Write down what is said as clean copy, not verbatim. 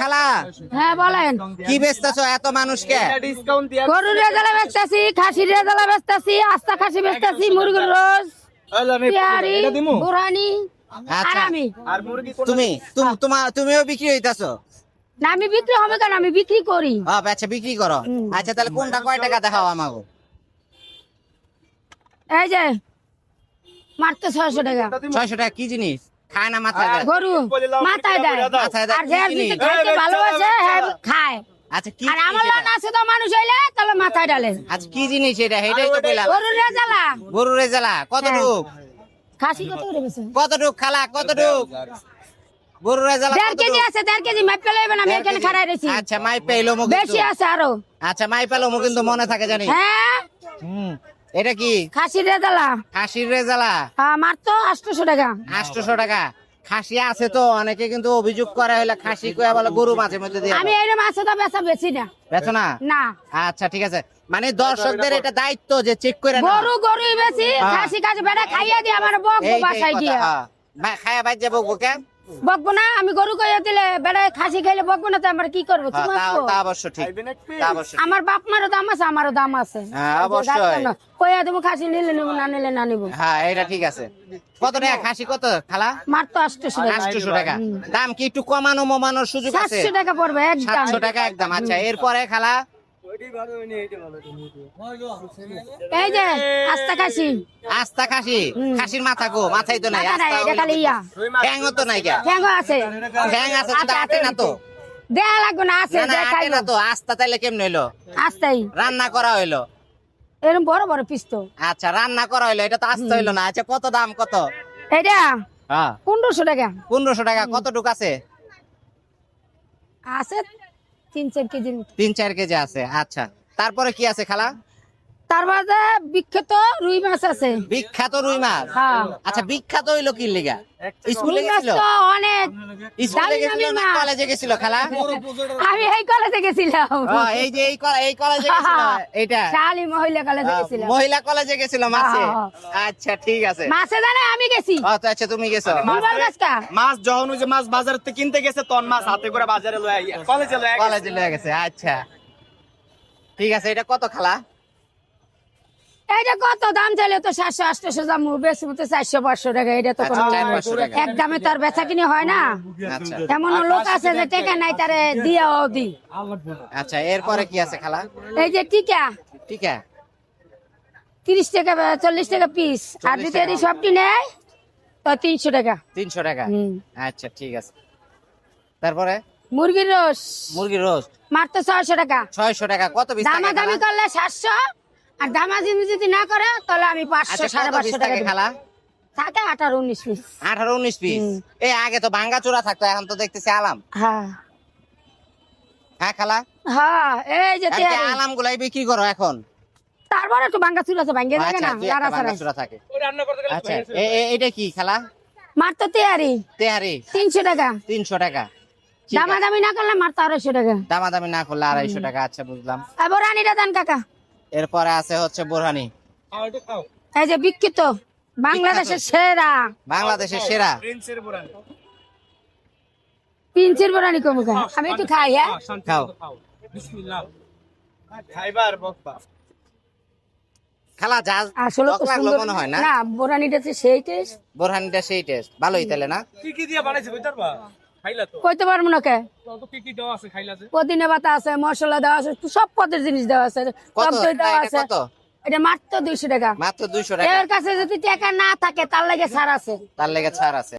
খালা হ্যাঁ বলেন কি বেচতেছো এত মানুষকে? গরুর রেজালা বেচতেছি, খাসির রেজালা বেচতেছি, আস্তা খাসি বেচতেছি, মুরগির রোজ, পেয়ারি, বুরানি আর আচ্ছা আমি। তুমিও বিক্রি হইতাছো? না আমি বিক্রি হবে কেন, আমি বিক্রি করি। আচ্ছা বিক্রি করো। আচ্ছা তাহলে কোনটা কয় টাকা দেখাও আমাকে? এই যে মাত্র 600 টাকা। 600 টাকা কি জিনিস? খায় না মাথায় দেয়? গরু মাথায় দেয়, মাথায় দেয় আর কি যে জিনিস? যদি খাইতে ভালোবাসে হ্যাঁ খায়। আচ্ছা কি আর আমার জিনিস লান এটা? আছে তো মানুষ হইলে তবে মাথায় ডালে। আচ্ছা কি জিনিস এটা? এটাই তো কইলাম। গরুর রেজালা গরুর রেজালা কতটুক? খাসি কত করে বেচে? কতটুক খালা কতটুক? গরুর রেজালা 1.5 কেজি কতটুক? আছে, 1.5 কেজি মাপ পেলাইবেন, আমি এখানে খাড়াই রইছি। আচ্ছা মাই পেলো মো বেশি আছে আরো। আচ্ছা মাই পেলো মো কিন্তু মনে থাকে জানি। হ্যাঁ এটা কি? খাসির রেজালা। খাসির রেজালা হ্যাঁ মাত্র 800 টাকা। 800 টাকা। খাসি আছে তো অনেকে কিন্তু অভিযোগ করে হলে খাসি কয়া বলে গরু মাঝে মধ্যে দিয়ে আমি এই মাছে তো বেচা বেশি না। বেচো না? না আচ্ছা ঠিক আছে, মানে দর্শকদের এটা দায়িত্ব যে চেক করে না। গরুই বেশি, খাসি খাসি বেড়া খাইয়া দিয়ে আমার বকবো বাসায় গিয়া। খায়া বাইর যাবো ওকে? বকবো না, আমি গরু কইয়া দিলে বেড়া খাসি খাইলে বকবো না তো আমরা কি করবো? কি মারবো? তা অবশ্য ঠিক, তা অবশ্য ঠিক। আমার বাপ মারও দাম আছে, আমারও দাম আছে। হ্যাঁ, অবশ্যই। কইয়া দেবো খাসি নিলে নেবো, না নিলে না নিবো। হ্যাঁ এটা ঠিক আছে। কত টাকা খাসি কত খালা? মাত্র 800 টাকা। 800 টাকা। দাম কি একটু কমানো মমানোর সুযোগ আছে? 700 টাকা পড়বে একদম। 700 টাকা একদম। আচ্ছা এরপরে খালা এই যে আস্তা খাসি। আস্তা খাসি। খাসির মাথা কো? মাথাই তো নাই। মাথা নাই, আস্তা এটা খালি ইয়া। ঠ্যাংও তো নাই কে? ঠ্যাংও আছে। ঠ্যাং আছে কিন্তু আটে না তো? দেয়া লাগবে না, আছে না না যে আটে খাইলো না তো। আস্তা তাইলে কেমনে হইলো? আস্তাই রান্না করা হইলো? এরকম বড় বড় পিস তো। আচ্ছা রান্না করা হইলো, এটা তো আস্তা হইলো না। আচ্ছা কত দাম কত? এটা হ্যাঁ 1500 টাকা 1500 টাকা। কতটুক আছে? আছে 3-4 কেজি। 3-4 কেজি আছে। আচ্ছা তারপরে কি আছে খালা? তার বাদে বিখ্যাত রুই মাছ আছে। বিখ্যাত রুই মাছ? হ্যাঁ আচ্ছা বিখ্যাত হইলো কি লিগা? স্কুলে রুই মাছ গেছিল? তো অনেক স্কুলে দামি গেছিল দামি না মাছ। কলেজে গেছিল খালা? আমি এই কলেজে গেছিলাম। এই যে এই কলেজে গেছিল এটা? শালি মহিলা কলেজে গেছিলাম। মহিলা কলেজে গেছিল মাছে? হ্যাঁ। আচ্ছা ঠিক আছে। মাছে জানে আমি গেছি। আচ্ছা তুমি গেছো? দুবার গাছকা মাছ যখন ওই যে মাছ বাজার থেকে কিনতে গেছে তখন মাছ হাতে করে বাজারে লয়ে কলেজে লয়ে কলেজে লয়ে গেছে। আচ্ছা ঠিক আছে। এটা কত খালা? এইটা কত দাম চাইলে তো 700-800 দাম, বেশি মতো 400-500 টাকা। এটা তো কোনো 400-500 টাকা। এক দামে তো আর বেচা কিনে হয় না। আচ্ছা এমন লোক আছে যে টাকা নাই তারে দিয়াও দি। আচ্ছা এরপরে কি আছে খালা? এই যে টিকা ঠিক আছে 30 টাকা 40 টাকা পিস, আর যদি এটি সবটি নেয় তো 300 টাকা। 300 টাকা। হুম। আচ্ছা ঠিক আছে। তারপরে মুরগির রোস মুরগির রোস্ট মাত্র 600 টাকা। 600 টাকা। কত পিস থাকে দামাদামি খালা? করলে 700, আর দামাদামি যদি না করে তাহলে আমি 500 আচ্ছা কত 550 পিস টাকা থাকে দেব। খালা? থাকে 18-19 পিস। 18-19 পিস। এই আগে তো ভাঙ্গা চূড়া থাকতো, এখন তো দেখতেছি আলাম। হ্যাঁ হ্যাঁ খালা? হ্যাঁ এই যে আর কি আলাম গুলাই বিক্রি করো এখন? তারপরে একটু ভাঙ্গা চুল আছে, ভাঙ্গে থাকে আচ্ছা না, দুই একটা লাড়া ভাঙ্গা ছাড়া। চূড়া থাকে। আচ্ছা এটা কি খালা? মাত্র তেয়ারি তেহারি 300 টাকা। 300 টাকা। ঠিক আছে। দামাদামি না করলে মাত্র 250 টাকা। দামাদামি না করলে 250 টাকা। আচ্ছা বুঝলাম। এবার রানীটা দেন কাকা। এরপরে আছে হচ্ছে বোরহানি, এই যে বিখ্যাত বাংলাদেশের সেরা বাংলাদেশের সেরা। পিঞ্চির বরানি কমুকা। আমি একটু খাই। হ্যাঁ খাও খাইবার বকবা খালা। যা আসলে টক তো লাগলো সুন্দর মনে হয় না? না, বরানিটা যে সেই টেস্ট। বোরহানিটা সেই টেস্ট ভালোই তাহলে না? কি কি দিয়া বানাইছে কইতার বা খাইলা তো কইতে পারবো না কে। তো কি কি দেওয়া আছে খাইলা যে পুদিনা পাতা আছে, মশলা দেওয়া আছে, সব পদের জিনিস দেওয়া আছে, কত টক দই দেওয়া এটা আছে। কত? এটা মাত্র 200 টাকা। মাত্র 200 টাকা। এর কাছে যদি টাকা না থাকে তার লাগে ছাড় আছে। তার লেগে ছাড় আছে।